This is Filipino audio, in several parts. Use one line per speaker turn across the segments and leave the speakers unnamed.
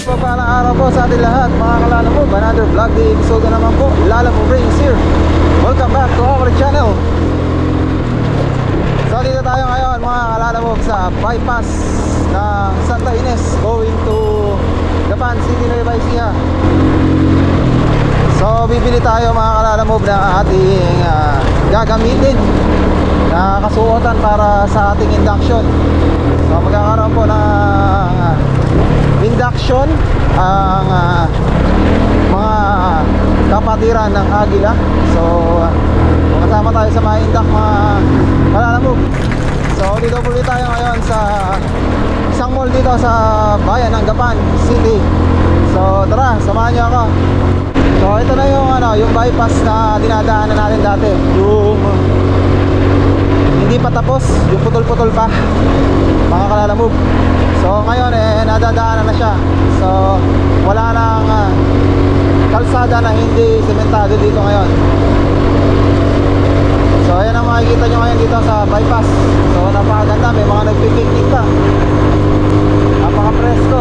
Pagpalang araw po sa ating lahat mga kalala mo. Another vlog day episode na naman po. Lala mo Brains here. Welcome back to our channel. So dito tayo ngayon mga kalala mo sa bypass ng Santa Ines going to Gapan City, Nueva Ecija. So bibili tayo mga kalala mo ng ating gagamitin na kasuotan para sa ating induction. So magkakaroon po ng induction ang mga kapatiran ng Agila. So kasama tayo sa mga induct mga malalamog. So dito po tayo ngayon sa isang mall dito sa bayan ng Gapan City. So tara, samahan niyo ako. So ito na yung bypass na dinadaanan natin dati. Yung hindi pa tapos, yung putol-putol pa mga kalalamog. So ngayon nadadaanan na siya. So wala nang kalsada na hindi sementado dito ngayon. So ayan ang makikita nyo ngayon dito sa bypass. So napakaganda, may mga nagpipiknik pa. Napaka-presko.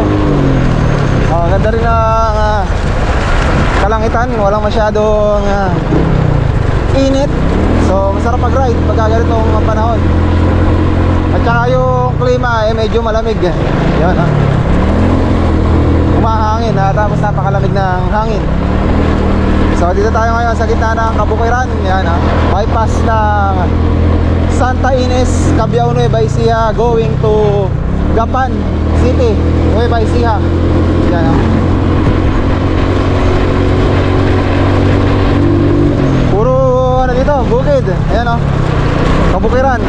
Ganda rin ang kalangitan, walang masyadong init. So masarap mag-ride pagka ganitong panahon. At saka yung klima medyo malamig. Yan umahangin tapos napakalamig ng hangin. So dito tayo ngayon sa gitna ng Kabukiran. Yan bypass ng Santa Ines, Cabiao, Nueva Ecija going to Gapan City, Nueva Ecija. Yan puro dito, bukid. Ayan Kabukiran,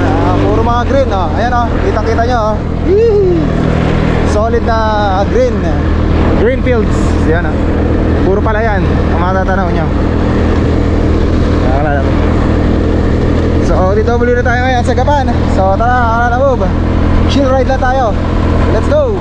puro mga green Ayan kitang-kita nyo solid na green fields. Ayan puro palayan kung matatanaw nyo. So DW na tayo ngayon sa Gapan. So tara, move, chill ride na tayo. Let's go.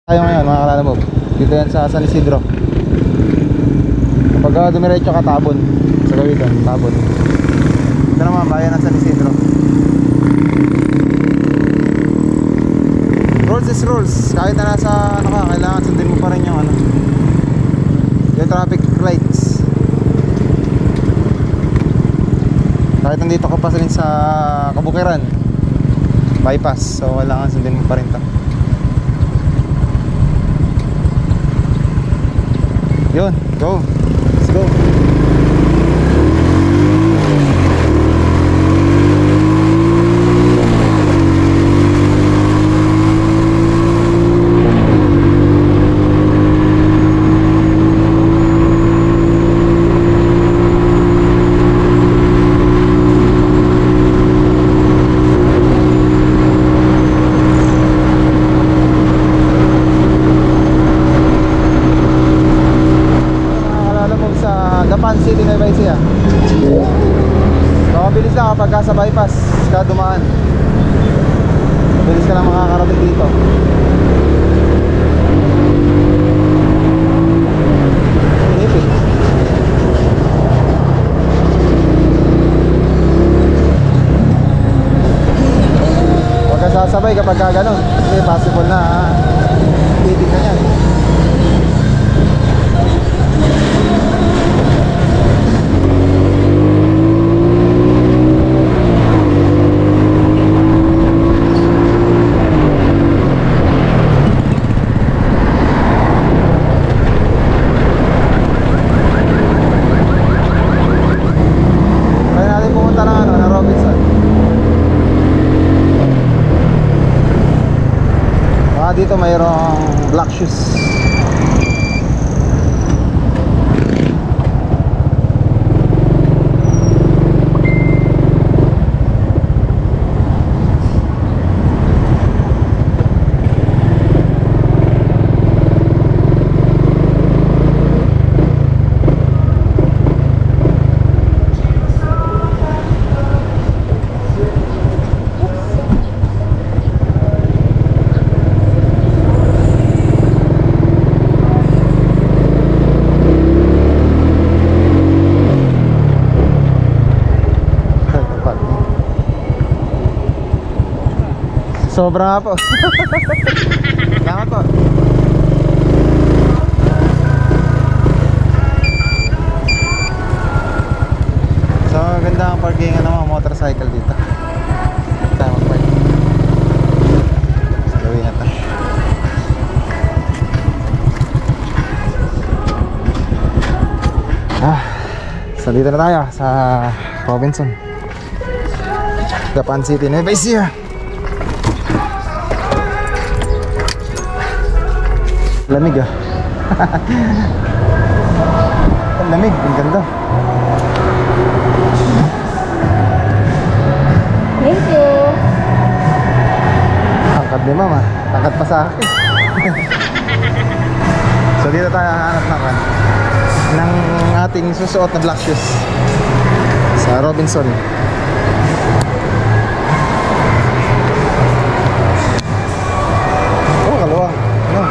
Tayo ngayon mga kalalamog, dito yan sa San Isidro. Kapag dumiretso ka Tabon, sa Gawitan, Tabon. Ito naman bayan ng San Isidro. Rules is rules. Kahit na nasa kailangan sundin mo pa rin yung yung traffic lights. Kahit nandito ka pa rin sa Kabukiran bypass, so kailangan sundin mo pa rin ito. Yun, go. Let's go. Gapan City, Nueva Ecija. So mabilis lang kapag sa bypass ka dumaan. Mabilis ka lang makakarating dito. Inipit. Huwag ka sasabay kapag gano'n. Kasi possible na titig ka yan. Robinson. dito mayroong black shoes. Sobra nga po. Salamat po. So ganda ang parking ng mga motorcycle dito. Tayo mag-park. So gawin natin. So dito na tayo sa Robinson, Gapan City, Nueva Ecija. Lamig ah. Ang lamig, ang ganda.
Thank you.
Tangkad ni mama, tangkad pa sa akin. So dito tayo hahanap ng ating susuot na black shoes sa Robinson. Oh, kalawa. Ano?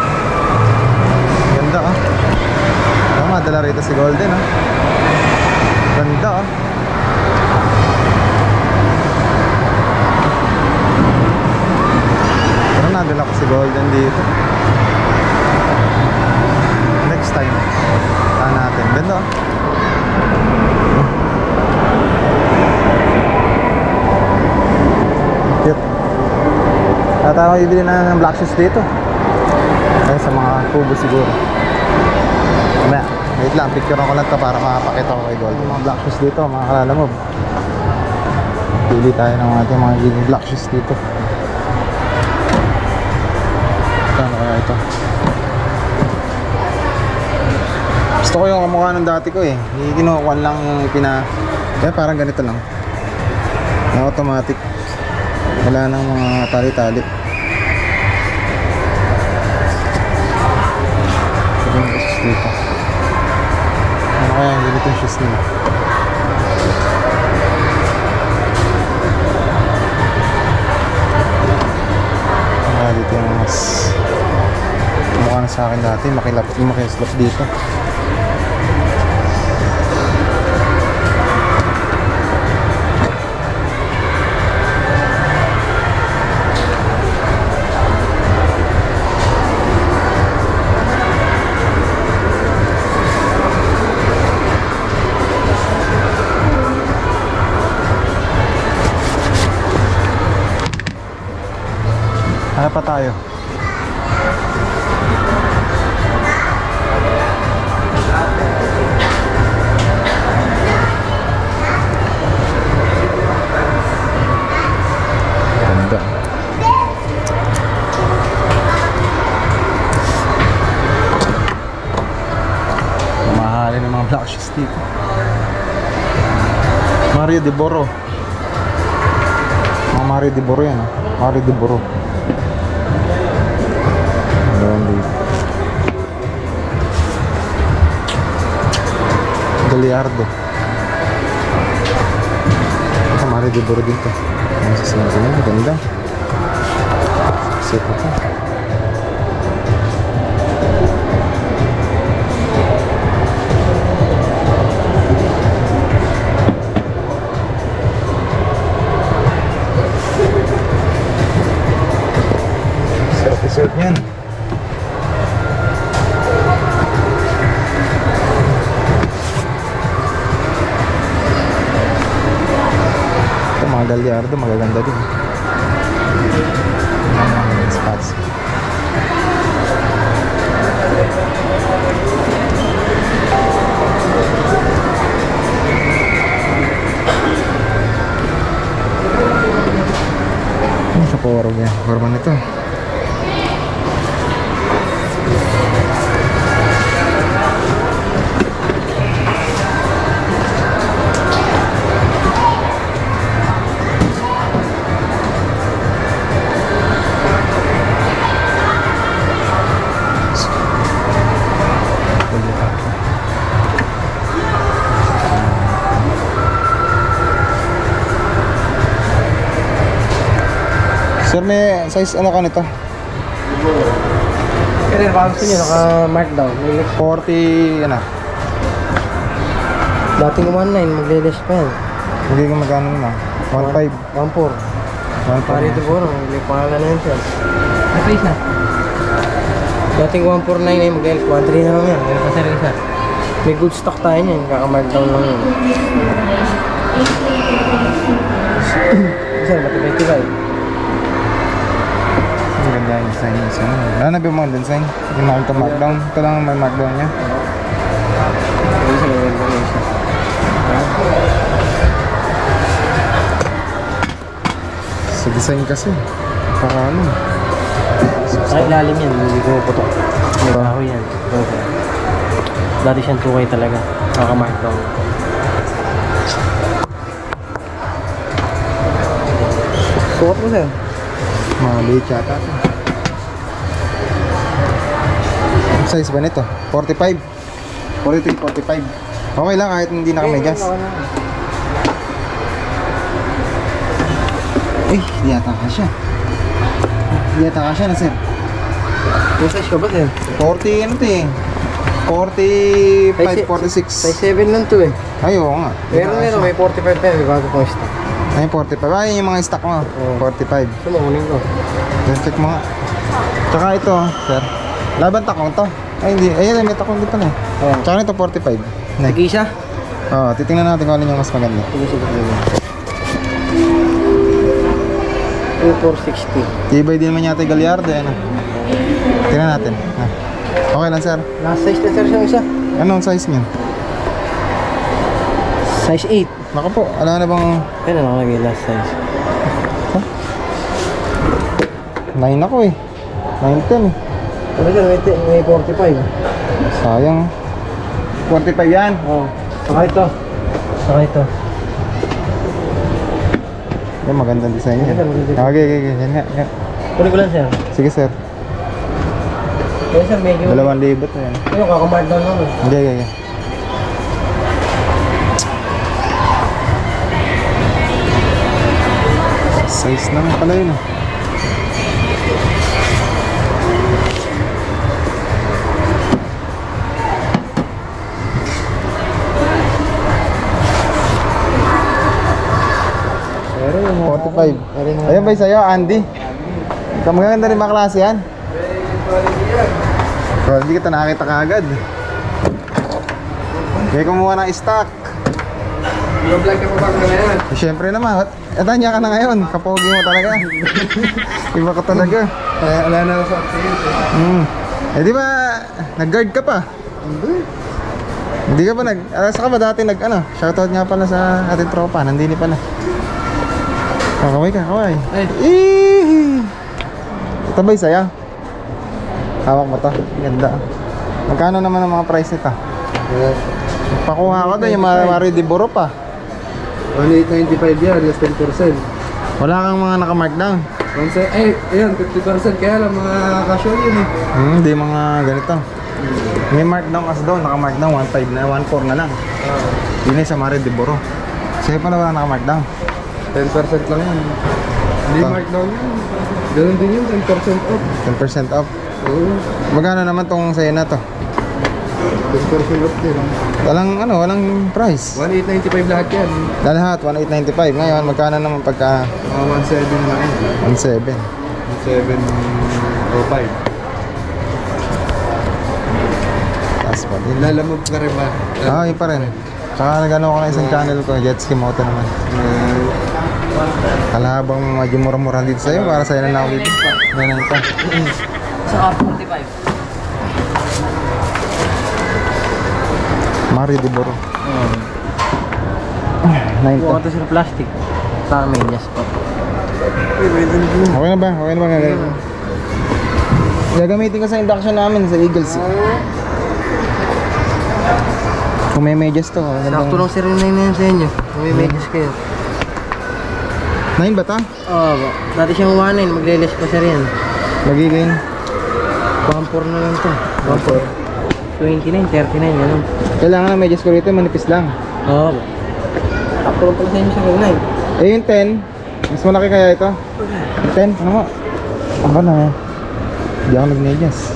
Ganda ah. Tama, dala rito si Golden ah. Ganda ah. Pero nadala ko si Golden dito. Next time natin. Ganda ah. Cute. At ako ibili na ng black shoes dito. Ay, sa mga kubo siguro. Mamaya, wait lang, picture ko lang ito para makapakita ko kay Gold. Yung mga black shoes dito, mga kalalamob. Pili tayo ng ating mga giging black shoes dito. Ano kaya ito? Gusto ko yung kamukha ng dati ko eh. Kinukuha lang yung kaya parang ganito lang. Na automatic. Wala nang mga tali-tali. Yung shoes dito. Ano kaya yung ganito yung shoes nila? Dito yung mas mukha na sa akin dati. Makislap dito. Ano pa tayo? Ganda. Mamahalin ng mga black shoes dito. Mario de Boro. Mga Mario de Boro yan ah. Mario de Boro. Galiardo. Ito Mario de Boro dito. Ang sasinasin niya, maganda. Set ito. Set niyan. Mga Galiardo, magaganda din. Spots. Ano sa forma niya? Forma nito. Sir, may size ano ka nito?
Kaya baka gusto nyo, naka-markdown.
40, ano?
Dating 1.9, magle-less pa yan.
Hindi ka magkano na? 1.5.
1.4. Parito po, may pangalan na yun siya. Na-place na? Dating 1.49 ay mag-less. 1.3 na lang yan. Meron pa sa rin siya. May good stock tayo niyan. Kaka-markdown lang yun. Sir, matibay-tibay.
Ang ganda yung design niya. Wala na ba yung mga design? Yung nakita markdown. Ito lang may markdown niya.
Ayun siya, may welcome na siya.
Sa design kasi. Baka ano.
Sa ilalim yan, hindi ko putok. May bahoy yan. Okay. Dati siyang tukay talaga. Kaka-markdown. Sukat mo sir.
Maliit yata. Ang size ba nito? 45. 43, 45. Okay lang kahit hindi nakamegas. Eh, di yata ka siya. Di yata ka siya na sir.
May size ka ba sir?
40 ano to eh. 45, 46.
Size 7 lang to eh.
Ay, oo nga.
Meron may 45 pa yan. May bago pang stock.
Ay, 45. Ay, yung mga stock mo.
Oo.
45.
Ito makunin ko.
Then check mo nga. Tsaka ito, sir. Laban takong to. Ay, hindi. Ayun, may takong dito na eh.
Oo.
Tsaka ito, 45.
Sige siya?
Oo, titingnan natin kung alin yung mas maganda.
Sige siya. 2460.
Tibay din naman yata yung Gallardo, ano. Tingnan natin. Ah. Okay lang, sir.
Last size na sir siyang isa.
Anong size niyan?
Size 8.
Naku po, alam na bang...
Kaya na nakalagay last size.
9 ako eh. 9-10 eh.
Sabi sir, may 45.
Sayang. 45 yan.
Oo. Saka ito. Saka ito.
Yan, magandang design niya.
Maganda.
Okay. Yan nga. Yan.
Kunin ko lang sir.
Sige, sir.
Kaya sir, medyo...
2,000 to yan.
Ano, kakamarkdown lang eh.
Okay. Size naman pala yun.
Pero yung
45. Ayun ba sa'yo, Andy? Maganda rin ba klase yan? Oh, hindi kita nakakita kaagad. Kaya kumuha ng stock.
vlog ka pa ba ngayon?
Siyempre naman, etanya ka na ngayon. Kapogi mo talaga. Iba ka talaga.
Wala na ako sa update.
Eh di ba, nag-guard ka pa? Hindi ka ba saka ba dati shoutout nga pala sa ating tropa, nandini pala. Kaway ka, kaway. Ito ba'y saya? Hawak mo to, ganda. Magkano naman ang mga price nito? Pakuha ko doon, yung Mario de Boro pa.
1,895 yan, less 10%.
Wala kang mga naka-markdown.
Ayan, 50%. Kaya lang mga casual yun eh.
Hindi mga ganito. May markdown kasi doon, naka-markdown 1.5 na, 1.4 na lang. Yun sa Mario de Boro. Sa'yo pala wala naka-markdown.
10% lang yan. Hindi markdown yan. Ganun din yun, 10% off.
10% off.
Oo,
Magkano naman tong sa'yo na to?
10% off din.
Walang price.
1,895 lahat yan.
Lahat, 1,895. Ngayon, magkano naman pagka
1,700 na yan.
1.7?
1,705.
Taas pa din.
Lalamog ka rin ba?
Yun pa rin. Tsaka nagano ko na isang channel ko, Jetski Moto naman. Kalahabang medyo mura-mura dito sa'yo, para sa'yo na lang ako dito. Ganun ito.
Sa R45.
Mario de Boro. 9 to.
Buka ito sila plastic. Sa menyas pa.
Okay na ba? Okay na ba gagawin? Gagamitin ko sa induction namin sa Eagles. Kung may medyas to.
Sakto lang sir yung 9 na yun sa inyo. Kung may medyas kayo.
9 ba ta?
Oo ba? Dati siyang 1.9. Magle-less pa sir yan.
Magiging
1.4 na lang to. 1.4. 29, 39, gano'n.
kailangan ng medyas ko rito, manipis lang.
Oo ba? Sakto lang pala sa inyo sir yung 9.
Eh yung 10, Mas malaki kaya ito? 10? Ano mo? Aba na eh. Hindi ako nag-medyas.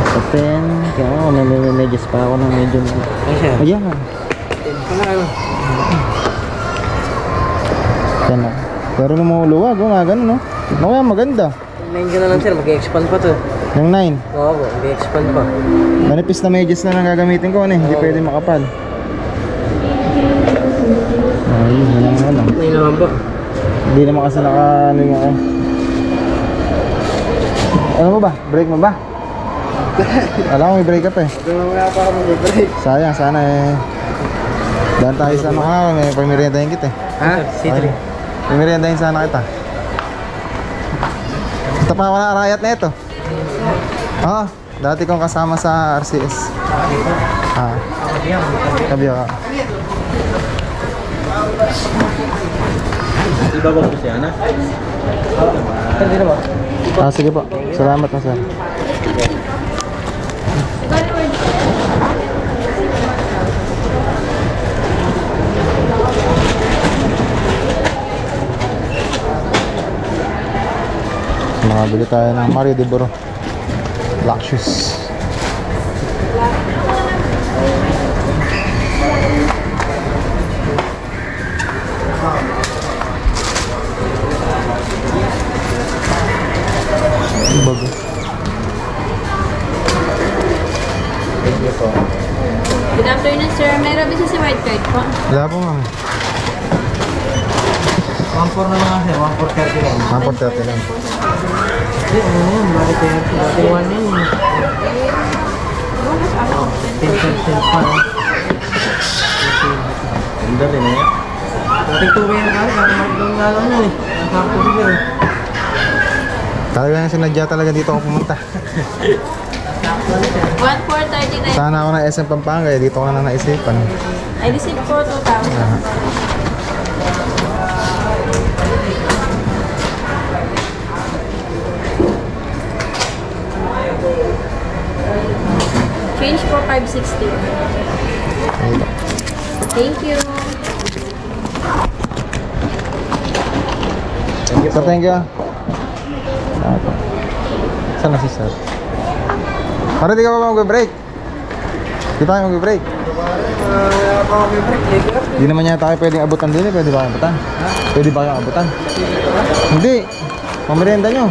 Sa 10, kaya ako nag-medyas pa ako ng medyo.
Ay siya.
Ayan. Yan na. Pero lumuluwag, nga ganun, no? Ano kaya maganda?
9 ka na lang sir, mag-expand pa to.
Yung 9.
Oo po, mag-expand pa.
Manipis na medyas na lang gagamitin ko, ano eh. Hindi pwede makapal. Ayun, yun lang lang.
May naman po.
Hindi naman kasi ano yung ako. Ano mo ba? Break mo ba? Alam ko may break up eh.
Wala pa ako mag-break.
Sayang, sana eh. Daan tayo sa ano may pamiriendahin kita eh.
Ha? C3.
Pamiriendahin sana kita. Ito pa wala rayat na ito. Oo, dati kong kasama sa RCS. Ah, sabi ka.
Iba ba po siya na?
Hindi na ba?
Ah, sige po. Salamat na sir. Makabili tayo ng Mario de Boro Black Shoes. Bago.
Good afternoon, sir. May rabi si white card po.
Wala po ma'am.
1.4 na lang sir, 1.4 lang.
1.30 lang.
Hindi, ano na yun, bali 30. Dati 1 na yun. 10% pa.
Ang dali na yan.
Dati 2 ba yan kari, kari mag-down nga lang yun eh. Ang sakto sila eh.
Talaga na sinadya talaga dito ako pumunta.
1,439.
Sana ako ng SM Pampanga eh. Dito ko na naisipan.
I received po 2,000. Change po 560.
Ayun.
Thank you.
Sir, thank you. Saan na si sir? Para di ka ba mag-break? Di tayo mag-break?
Wala pa ako may break.
Di naman yata tayo pwedeng abutan din eh. Pwede ba kayong abutan? Pwede ba kayong abutan? Hindi. Pamerienda nyo.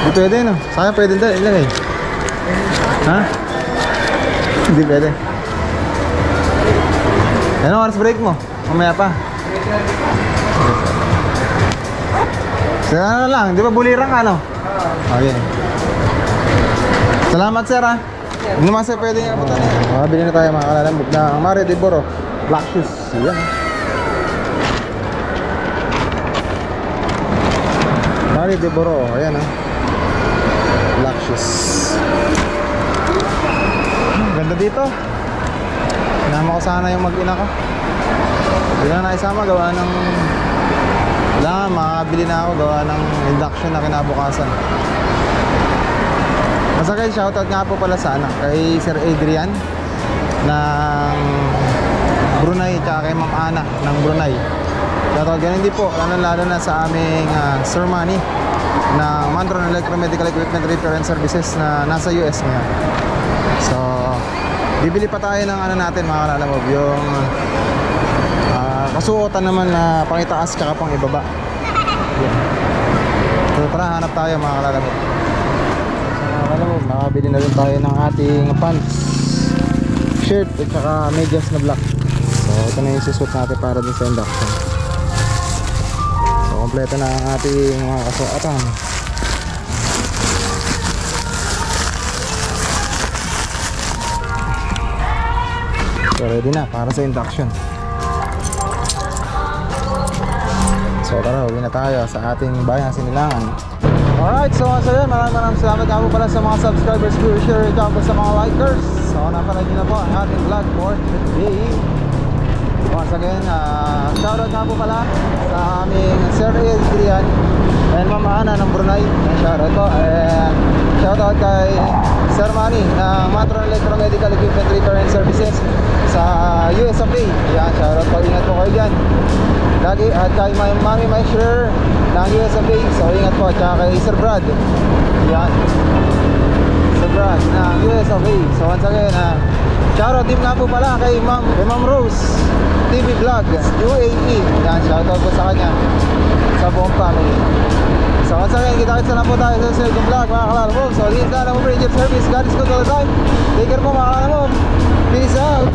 Hindi pwede no. Sayang pwede din ilagay. Ha? Hindi pwede. Ano oras break mo? Mamaya pa. Sir, ano lang, di ba bulirang ka, no? Okay. Salamat, sir, ha? Hindi naman sir pwede nga abutan eh. Makabili na tayo mga kalalambog na Mario de Boro Black Shoes. Yan. Mario de Boro, ayan ha. Black Shoes. Ganda dito. Sinama ko sana yung mag-ina ko. Hindi na naisama, gawa ng wala, makabili na ako, gawa ng induction na kinabukasan. Masakay, shoutout nga po pala sa anak kay Sir Adrian ng Brunei, tsaka kay Ma'am Ana ng Brunei. Shoutout ganun din po, lalo na sa aming Sir Manny ng Mantron Electromedical Equipment Repair and Services na nasa US ngayon. So, bibili pa tayo ng ano natin mga kalalamob, yung kasuotan naman na pangitaas tsaka pang ibaba. Yeah. So tara, hanap tayo mga kalalamob. So mga kalalamob, nakabili na rin tayo ng ating pants, shirt at tsaka medyas na black. So ito na yung susuot natin para dun sa induction. So kompleto na ang ating mga kasuotan. So ready na para sa induction. So tara, uwi na tayo sa ating bayang Sinilangan. Alright, so once again, maraming salamat nga po pala sa mga subscribers, viewers, share, at sa mga likers. So napanood nyo na po ang ating vlog for today. Once again, shoutout nga po pala sa aming Sir Adrian and Ma'am Ana ng Brunei. Shoutout po. And shoutout kay Sir Manny ng Mantron Electromedical Medical Equipment Repair and Services sa US of A. Yan, shoutout po, ingat po kayo dyan lagi. At kay Mami Maisher ng US of A, so ingat po. At saka kay Sir Brad, yan, Sir Brad ng US of A. So once again, shoutout din nga po pala kay Ma'am Rose TV Vlog UAE. Yan, shoutout po sa kanya, sa buong family. So once again, kita-kits na lang po tayo sa susunod ng vlog mga kalalabog. So this is Alam Mo Ranger Service. God is good all the time. Take care po mga kalalabog. Peace out.